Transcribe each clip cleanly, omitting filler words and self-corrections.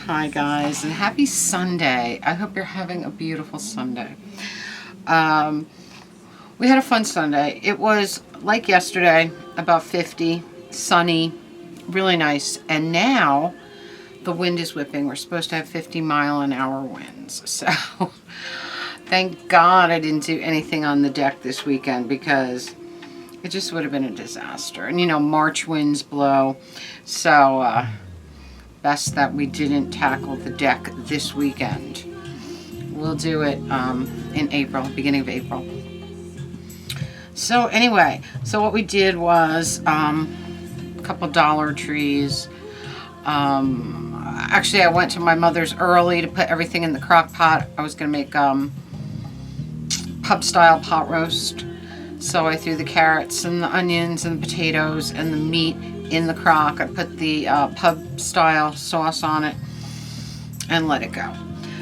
Hi guys, and happy Sunday. I hope you're having a beautiful Sunday. We had a fun Sunday. It was like yesterday, about 50, sunny, really nice. And now the wind is whipping. We're supposed to have 50-mile-an-hour winds. So thank God I didn't do anything on the deck this weekend because it just would have been a disaster. And you know, March winds blow. So best that we didn't tackle the deck this weekend. We'll do it in April, beginning of April. So anyway, so what we did was a couple Dollar Trees. Actually, I went to my mother's early to put everything in the crock pot. I was going to make pub-style pot roast. So I threw the carrots and the onions and the potatoes and the meat in the crock. I put the pub-style sauce on it and let it go.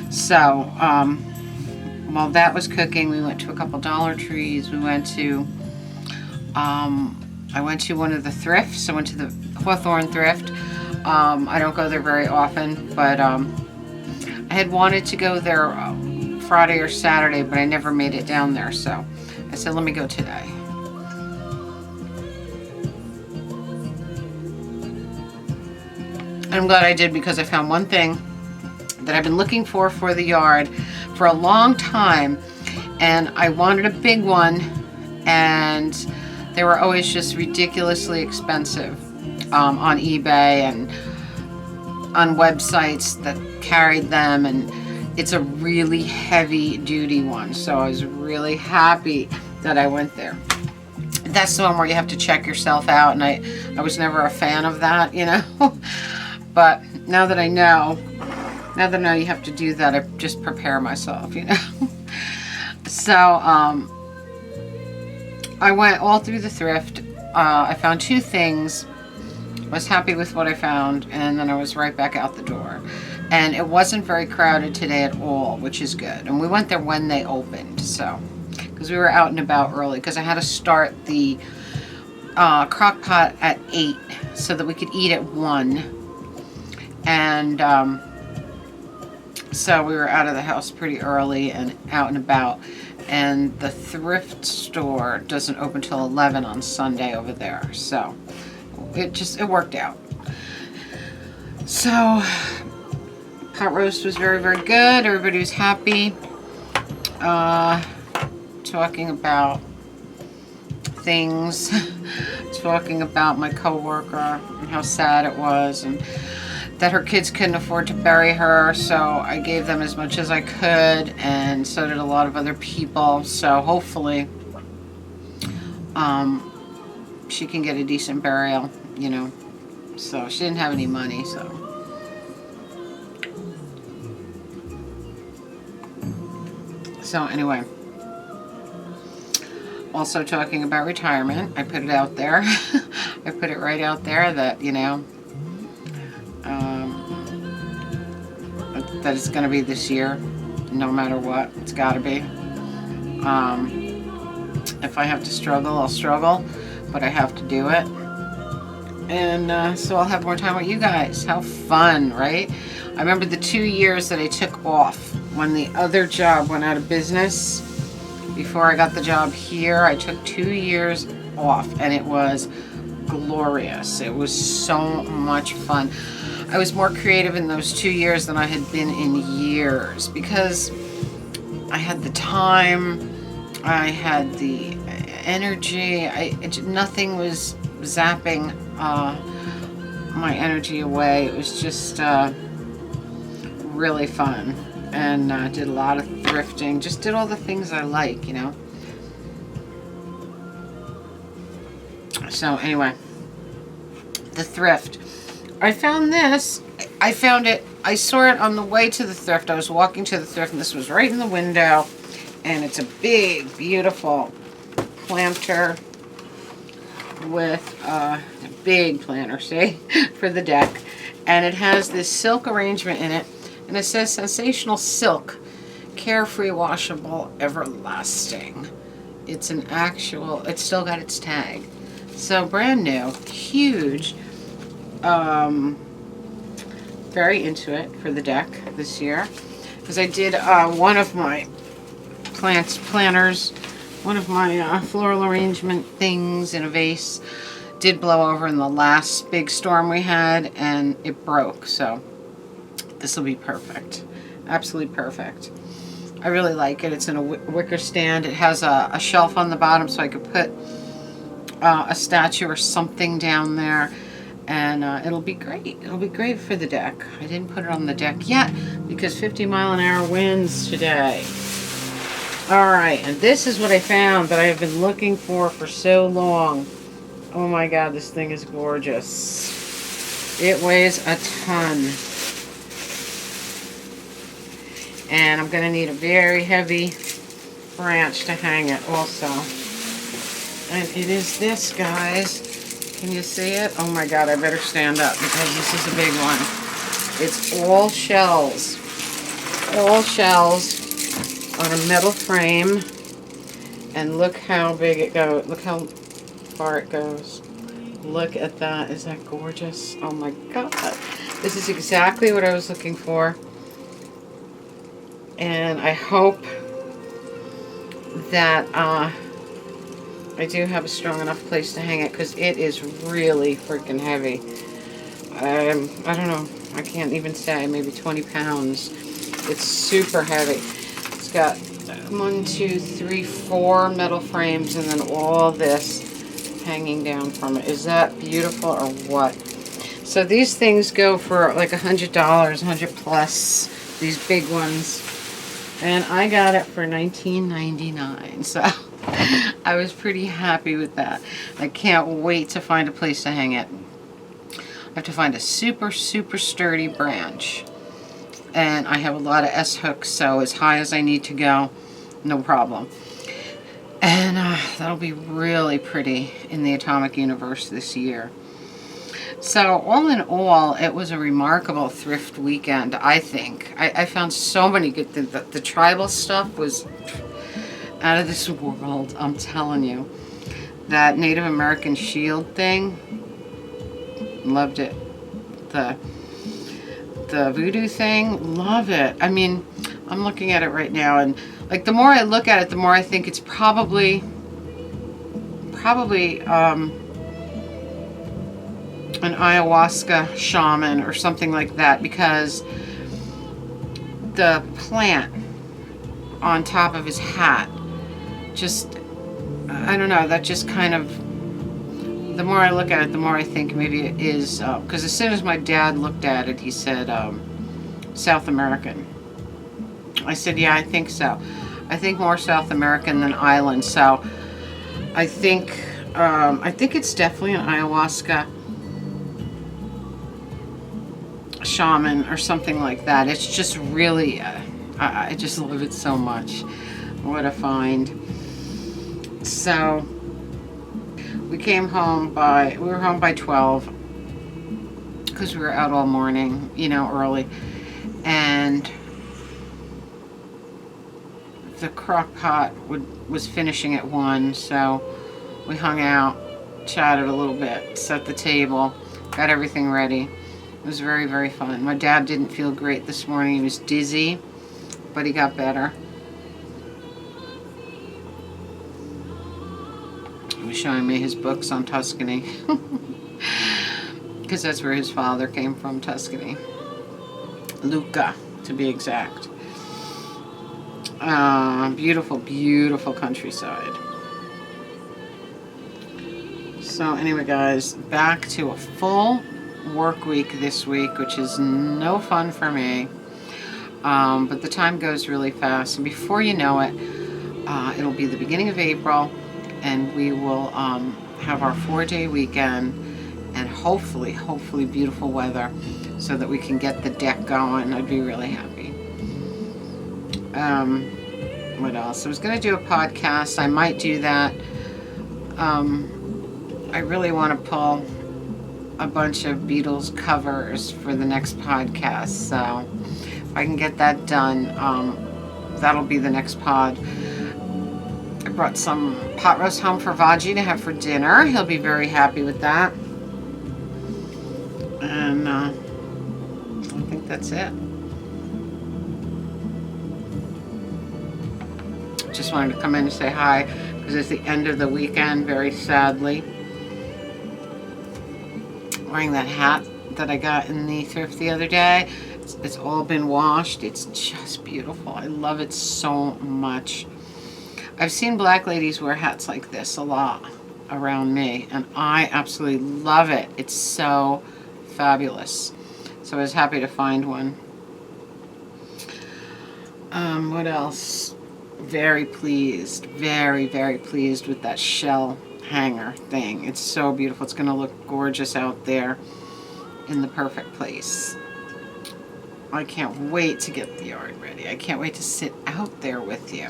So while that was cooking, we went to a couple Dollar Trees. We went to, I went to one of the thrifts. I went to the Hawthorne thrift. I don't go there very often, but I had wanted to go there Friday or Saturday, but I never made it down there. So I said, let me go today. I'm glad I did because I found one thing that I've been looking for the yard for a long time, and I wanted a big one, and they were always just ridiculously expensive on eBay and on websites that carried them, and it's a really heavy duty one, so I was really happy that I went there. That's the one where you have to check yourself out, and I was never a fan of that, you know. But now that I know you have to do that, I just prepare myself, you know. So I went all through the thrift. I found two things. I was happy with what I found, and then I was right back out the door. And it wasn't very crowded today at all, which is good. And we went there when they opened, so because we were out and about early, because I had to start the crock pot at 8 so that we could eat at 1. And so we were out of the house pretty early and out and about. And the thrift store doesn't open till 11 on Sunday over there. So it worked out. So pot roast was very, very good. Everybody was happy. Talking about things. Talking about my coworker and how sad it was, and that her kids couldn't afford to bury her, so I gave them as much as I could, and so did a lot of other people. So hopefully she can get a decent burial, you know. So she didn't have any money, so anyway, also talking about retirement, I put it out there. I put it right out there that, you know, that it's going to be this year, no matter what. It's got to be. If I have to struggle, I'll struggle, but I have to do it. And so I'll have more time with you guys. How fun, right? I remember the 2 years that I took off when the other job went out of business. Before I got the job here, I took 2 years off, and it was glorious. It was so much fun. I was more creative in those 2 years than I had been in years because I had the time, I had the energy. Nothing was zapping my energy away. It was just really fun, and did a lot of thrifting. Just did all the things I like, you know. So anyway, the thrift. I found this. I found it. I saw it on the way to the thrift. I was walking to the thrift, and this was right in the window. And it's a big, beautiful planter with a big planter, see, for the deck. And it has this silk arrangement in it. And it says Sensational Silk, Carefree Washable Everlasting. It's an actual, it's still got its tag. So brand new, huge. very into it for the deck this year. Because I did one of my planters, one of my floral arrangement things in a vase did blow over in the last big storm we had, and it broke. So this will be perfect. Absolutely perfect. I really like it. It's in a wicker stand. It has a shelf on the bottom so I could put a statue or something down there, and it'll be great. It'll be great for the deck. I didn't put it on the deck yet because 50-mile-an-hour winds today. Alright, and this is what I found that I have been looking for so long. Oh my god, this thing is gorgeous. It weighs a ton. And I'm going to need a very heavy branch to hang it also. And it is this, guys. Can you see it? Oh my god, I better stand up because this is a big one. It's all shells. All shells on a metal frame. And look how big it goes. Look how far it goes. Look at that. Is that gorgeous? Oh my god. This is exactly what I was looking for. And I hope that I do have a strong enough place to hang it, because it is really freaking heavy. I don't know. I can't even say. Maybe 20 pounds. It's super heavy. It's got 1, 2, 3, 4 metal frames, and then all this hanging down from it. Is that beautiful or what? So these things go for like $100, $100 plus. These big ones. And I got it for $19.99, so I was pretty happy with that. I can't wait to find a place to hang it. I have to find a super, super sturdy branch. And I have a lot of S-hooks, so as high as I need to go, no problem. And that'll be really pretty in the atomic universe this year. So all in all, it was a remarkable thrift weekend, I think. I found so many good things. The tribal stuff was out of this world, I'm telling you. That Native American shield thing, loved it. The voodoo thing, love it. I mean, I'm looking at it right now, and like the more I look at it, the more I think it's probably an ayahuasca shaman or something like that, because the plant on top of his hat, just, I don't know, that just kind of, the more I look at it, the more I think maybe it is, because as soon as my dad looked at it, he said South American. I said, yeah, I think so. I think more South American than island. So I think it's definitely an ayahuasca shaman or something like that. It's just really, I just love it so much. What a find. So we came home we were home by 12 because we were out all morning, you know, early. And the crock pot was finishing at 1, so we hung out, chatted a little bit, set the table, got everything ready. It was very, very fun. My dad didn't feel great this morning. He was dizzy, but he got better. He was showing me his books on Tuscany. Because that's where his father came from, Tuscany. Lucca, to be exact. Beautiful, beautiful countryside. So anyway, guys, back to a full work week this week, which is no fun for me. But the time goes really fast, and before you know it, it'll be the beginning of April, and we will have our 4-day weekend, and hopefully beautiful weather, so that we can get the deck going. I'd be really happy. What else? I was going to do a podcast. I might do that. I really want to pull a bunch of Beatles covers for the next podcast, so if I can get that done, that'll be the next pod. I brought some pot roast home for Vaji to have for dinner. He'll be very happy with that. And I think that's it. Just wanted to come in and say hi because it's the end of the weekend, very sadly. Wearing that hat that I got in the thrift the other day. It's all been washed. It's just beautiful. I love it so much. I've seen black ladies wear hats like this a lot around me, and I absolutely love it. It's so fabulous. So I was happy to find one. What else? Very pleased. Very, very pleased with that shell hanger thing. It's so beautiful. It's going to look gorgeous out there in the perfect place. I can't wait to get the yard ready. I can't wait to sit out there with you.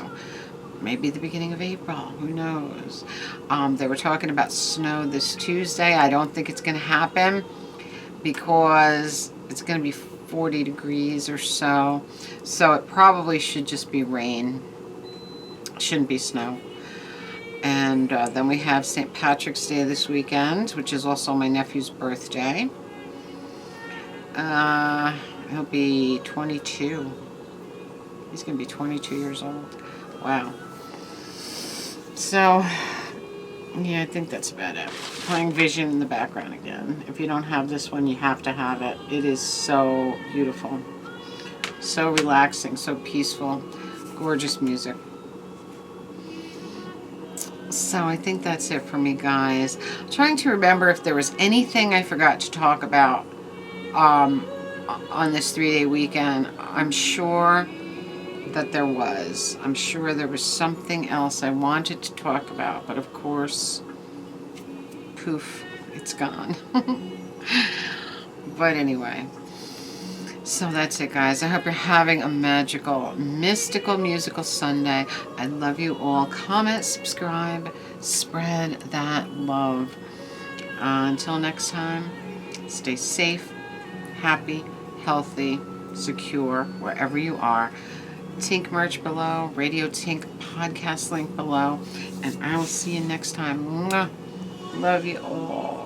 Maybe the beginning of April. Who knows? They were talking about snow this Tuesday. I don't think it's going to happen because it's going to be 40 degrees or so. So it probably should just be rain. Shouldn't be snow. And then we have St. Patrick's Day this weekend, which is also my nephew's birthday. He'll be 22. He's going to be 22 years old. Wow. So, yeah, I think that's about it. Playing Vision in the background again. If you don't have this one, you have to have it. It is so beautiful. So relaxing, so peaceful. Gorgeous music. So I think that's it for me, guys. I'm trying to remember if there was anything I forgot to talk about on this 3-day weekend. I'm sure that there was. I'm sure there was something else I wanted to talk about, but of course, poof, it's gone. But anyway, so that's it, guys. I hope you're having a magical, mystical, musical Sunday. I love you all. Comment, subscribe, spread that love. Until next time, stay safe, happy, healthy, secure, wherever you are. Tink merch below, Radio Tink podcast link below, and I will see you next time. Mwah. Love you all.